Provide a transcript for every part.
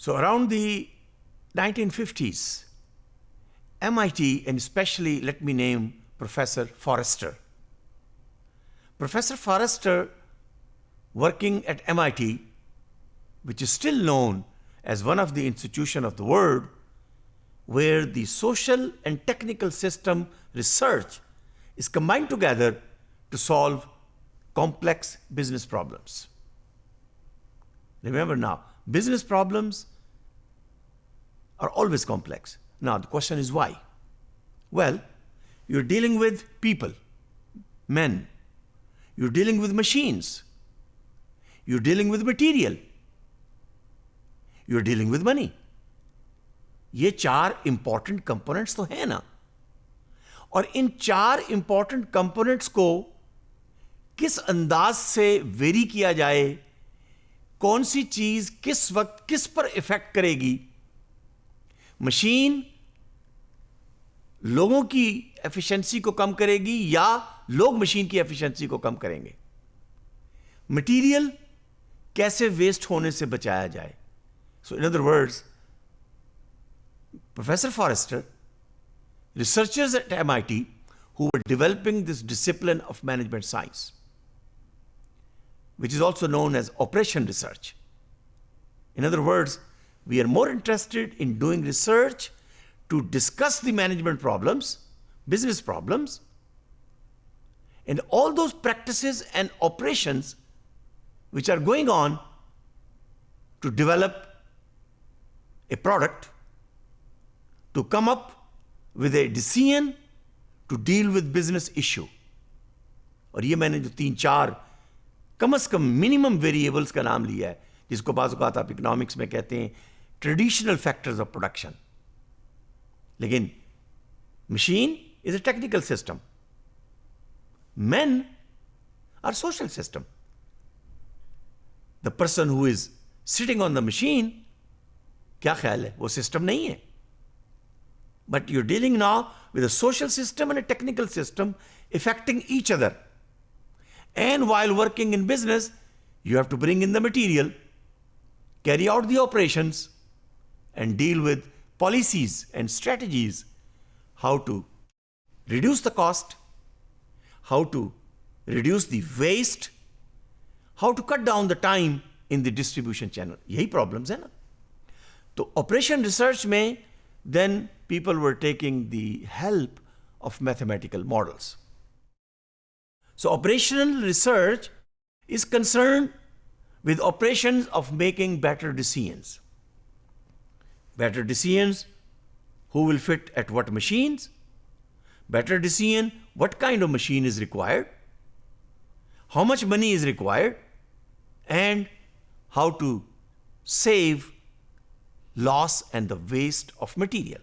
So around the 1950s, MIT, and especially let me name Professor Forrester. Professor Forrester, working at MIT, which is still known as one of the institutions of the world where the social and technical system research is combined together to solve complex business problems. Remember now, business problems are always complex. Now, the question is why? Well, you're dealing with people, men. You're dealing with machines. You're dealing with material. You're dealing with money. ये चार important components तो है ना, और इन चार important components को किस अंदाज से वेरी किया जाए, कौन सी चीज किस वक्त किस पर इफेक्ट करेगी, मशीन लोगों की एफिशिएंसी को कम करेगी या लोग मशीन की एफिशिएंसी को कम करेंगे, मटेरियल कैसे वेस्ट होने से बचाया जाए. So in other words, Professor Forrester, researchers at MIT who were developing this discipline of management science, which is also known as operation research. In other words, we are more interested in doing research to discuss the management problems, business problems, and all those practices and operations which are going on to develop a product, to come up with a decision to deal with business issue. और ये मैंने जो तीन चार कम से कम minimum variables का नाम लिया है, जिसको बाज़ औक़ात आप इकोनॉमिक्स में कहते हैं ट्रेडिशनल फैक्टर्स ऑफ प्रोडक्शन. लेकिन machine is a technical system, men are social system. The person who is sitting on the machine, क्या ख्याल है, वो सिस्टम नहीं है. But you're dealing now with a social system and a technical system affecting each other. And while working in business, you have to bring in the material, carry out the operations, and deal with policies and strategies, how to reduce the cost, how to reduce the waste, how to cut down the time in the distribution channel. यही problems है ना. तो operation research में then people were taking the help of mathematical models. So operational research is concerned with operations of making better decisions. Better decisions, who will fit at what machines, better decision, what kind of machine is required, how much money is required, and how to save loss and the waste of material.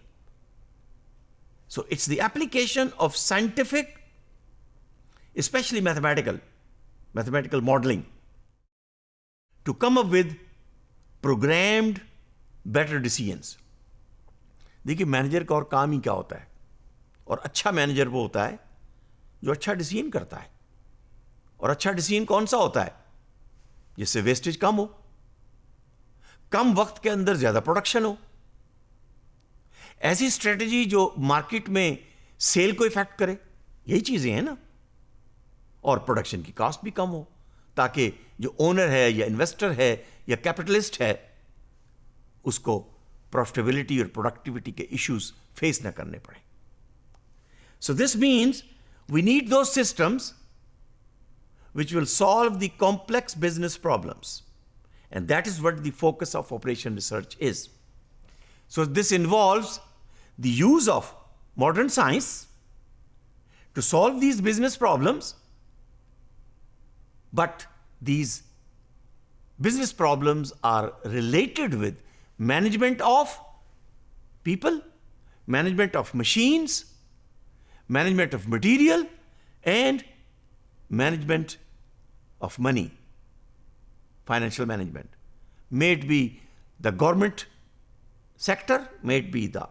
So it's the application of scientific, especially mathematical modeling, to come up with programmed better decisions. देखिए manager का और काम ही क्या होता है, और अच्छा manager वो होता है जो अच्छा डिसीजन करता है. और अच्छा डिसीजन कौन सा होता है, जिससे वेस्टेज कम हो, कम वक्त के अंदर ज्यादा प्रोडक्शन हो. ऐसी स्ट्रेटजी जो मार्केट में सेल को इफेक्ट करे, यही चीजें हैं ना. और प्रोडक्शन की कॉस्ट भी कम हो, ताकि जो ओनर है या इन्वेस्टर है या कैपिटलिस्ट है उसको प्रॉफिटेबिलिटी और प्रोडक्टिविटी के इश्यूज फेस ना करने पड़े. So this means we need those systems which will solve the complex business problems. And that is what the focus of operation research is. So this involves the use of modern science to solve these business problems, but these business problems are related with management of people, management of machines, management of material, and management of money, financial management. May it be the government sector, may it be the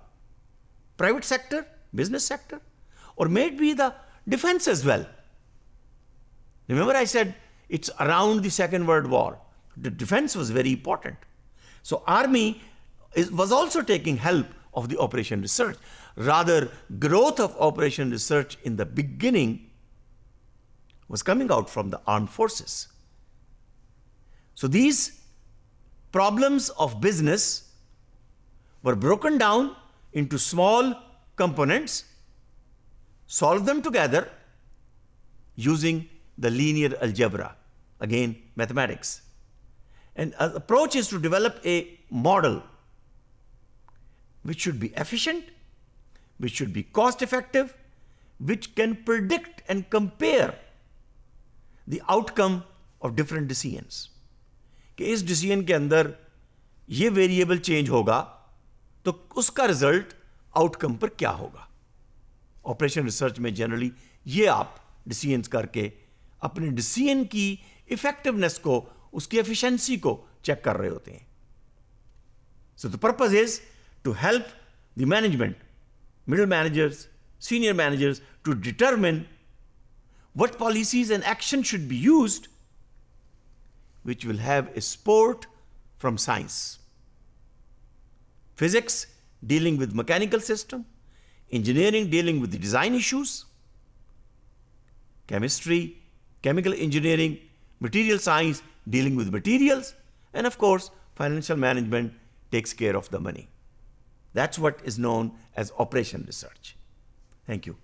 private sector, business sector, or may it be the defense as well. Remember I said it's around the Second World War. The defense was very important. So army was also taking help of the operation research. Rather, growth of operation research in the beginning was coming out from the armed forces. So these problems of business were broken down into small components, solve them together using the linear algebra, again mathematics. And an approach is to develop a model which should be efficient, which should be cost effective, which can predict and compare the outcome of different decisions. कि इस decision के अंदर ये variable change होगा तो उसका result outcome पर क्या होगा. ऑपरेशन रिसर्च में जनरली ये आप डिसीजंस करके अपने डिसीजन की इफेक्टिवनेस को, उसकी एफिशिएंसी को चेक कर रहे होते हैं. So the purpose is to help the management, middle managers, senior managers to determine what policies and action should be used which will have a support from science. Physics dealing with mechanical system, engineering dealing with the design issues, chemistry, chemical engineering, material science dealing with materials, and of course financial management takes care of the money. That's what is known as operation research. Thank you.